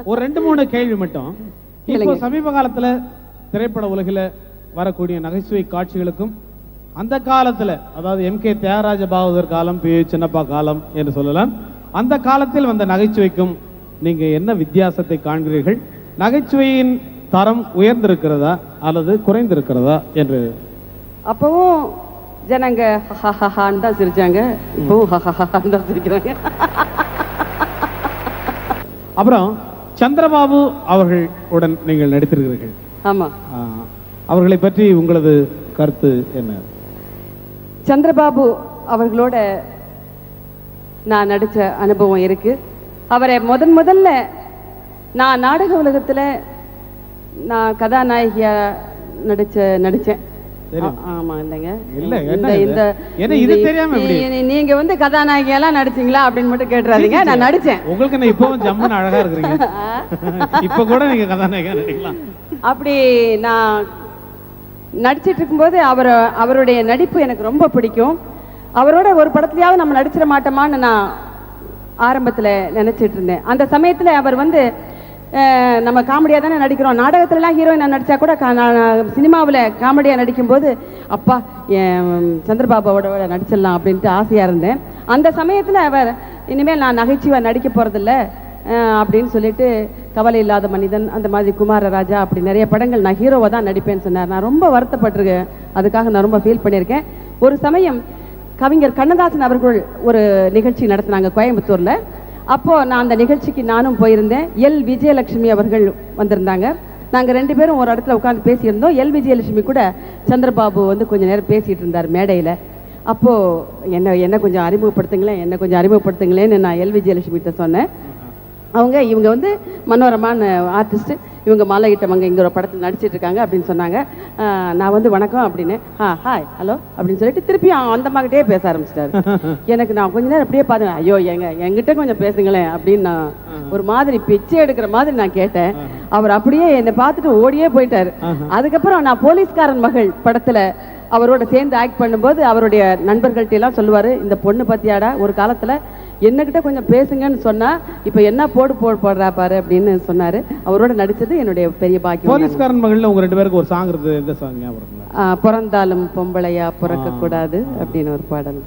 ஒரு 2-3 கேள்வி மட்டும். இப்போ சமீப காலத்துல திரைப்பட உலகில வரக்கூடிய நகைச்சுவை காட்சிகளுக்கும் அந்த காலத்துல, அதாவது எம்.கே. தியாகராஜ பாகவதர் காலம், பி. சின்னப்பா காலம் என்று சொல்லலாம், அந்த காலத்தில் வந்த நகைச்சுவைக்கும் நீங்க என்ன வித்தியாசத்தை காண்கிறீர்கள்? நகைச்சுவையின் தரம் உயர்ந்திருக்கிறதா அல்லது குறைந்திருக்கிறதா என்று? அப்பவும் ஜனங்க ஹஹஹான்னு தான் சிரிச்சாங்க, இப்பவும் ஹஹஹான்னு தான் சிரிக்கிறாங்க. அப்புறம் சந்திரபாபு அவர்கள் உடன் நீங்கள் நடித்திருக்கிறீர்கள். ஆமா. அவர்களை பற்றி உங்களது கருத்து என்ன? சந்திரபாபு அவர்களோட நான் நடிச்ச அனுபவம் இருக்கு. அவரை முதல்ல நான் நாடக உலகத்துல நான் கதாநாயகியா நடிச்சேன். ஆமா இல்லைங்க, நீங்க வந்து கதாநாயகியெல்லாம் நடிச்சீங்களா அப்படின்னு மட்டும் கேட்டுறாதீங்க. நான் நடிச்சேன். உங்களுக்கு என்ன இப்பவும் ஜம்முன்னு அழகா இருக்கீங்க, இப்ப கூட நீங்க கதாநாயகியா நடிக்கலாம். அப்படி நான் நடிச்சிட்டு இருக்கும்போது அவருடைய நடிப்பு எனக்கு ரொம்ப பிடிக்கும். அவரோட ஒரு படத்துலயாவது நம்ம நடிச்சிட மாட்டோமான்னு நான் ஆரம்பத்துல நினைச்சிட்டு இருந்தேன். அந்த சமயத்துல அவர் வந்து நம்ம காமெடியா தானே நடிக்கிறோம், நாடகத்துலலாம் ஹீரோயின் நடிச்சா கூட சினிமாவில் காமெடியா நடிக்கும்போது அப்பா சந்திரபாபுவோட நடிச்சிடலாம் அப்படின்ட்டு ஆசையா இருந்தேன். அந்த சமயத்துல அவர் இனிமேல் நான் நகைச்சுவை நடிக்க போறதில்ல அப்படின்னு சொல்லிட்டு கவலை இல்லாத மனிதன், அந்த மாதிரி குமாரராஜா, அப்படி நிறைய படங்கள் நான் ஹீரோவை தான் நடிப்பேன்னு சொன்னார். நான் ரொம்ப வருத்தப்பட்டிருக்கேன், அதுக்காக நான் ரொம்ப ஃபீல் பண்ணியிருக்கேன். ஒரு சமயம் கவிஞர் கண்ணதாசன் அவர்கள் ஒரு நிகழ்ச்சி நடத்தினாங்க கோயம்புத்தூர்ல. அப்போ நான் அந்த நிகழ்ச்சிக்கு நானும் போயிருந்தேன். எல். விஜயலட்சுமி அவர்கள் வந்திருந்தாங்க. நாங்கள் 2 பேரும் ஒரு இடத்துல உட்காந்து பேசியிருந்தோம். எல். விஜயலட்சுமி கூட சந்திரபாபு வந்து கொஞ்ச நேரம் பேசிட்டு இருந்தார் மேடையில். அப்போ என்ன கொஞ்சம் அறிமுகப்படுத்துங்களேன்னு நான் எல். விஜயலட்சுமிகிட்ட சொன்னேன். இவங்க வந்து மனோரமான ஆர்டிஸ்ட், இவங்க மாலையிட்டவங்க இங்கே ஒரு படத்தில் நடிச்சிட்டு இருக்காங்க அப்படின்னு சொன்னாங்க. நான் வந்து வணக்கம் அப்படின்னு, ஹாய் ஹலோ அப்படின்னு சொல்லிட்டு திருப்பி அந்த அம்மாக்கிட்டே பேச ஆரம்பிச்சிட்டாரு. எனக்கு நான் கொஞ்ச நேரம் அப்படியே பார்த்தேன், ஐயோ என்கிட்ட கொஞ்சம் பேசுங்களேன் அப்படின்னு நான் ஒரு மாதிரி பிச்சை எடுக்கிற மாதிரி நான் கேட்டேன். அவர் அப்படியே என்னை பார்த்துட்டு ஓடியே போயிட்டாரு. அதுக்கப்புறம் நான் போலீஸ்காரன் மகள் படத்துல அவரோட சேர்ந்து ஆக்ட் பண்ணும்போது அவருடைய நண்பர்கள்ட்ட எல்லாம் சொல்லுவாரு, இந்த பொண்ணு பத்தியாடா ஒரு காலத்துல என்னகிட்ட கொஞ்சம் பேசுங்கன்னு சொன்னா இப்ப என்ன போடுறா பாரு அப்படின்னு சொன்னாரு. அவரோட நடிச்சது என்னுடைய பெரிய பாக்கியம். போலீஸ்காரன் மகள்ல உங்க 2 பேருக்கு ஒரு சாங் இருக்கு, எந்த சாங் ஞாபகம்? பிறந்தாலும் பொம்பளையா பிறக்க கூடாது அப்படின்னு ஒரு பாடல்.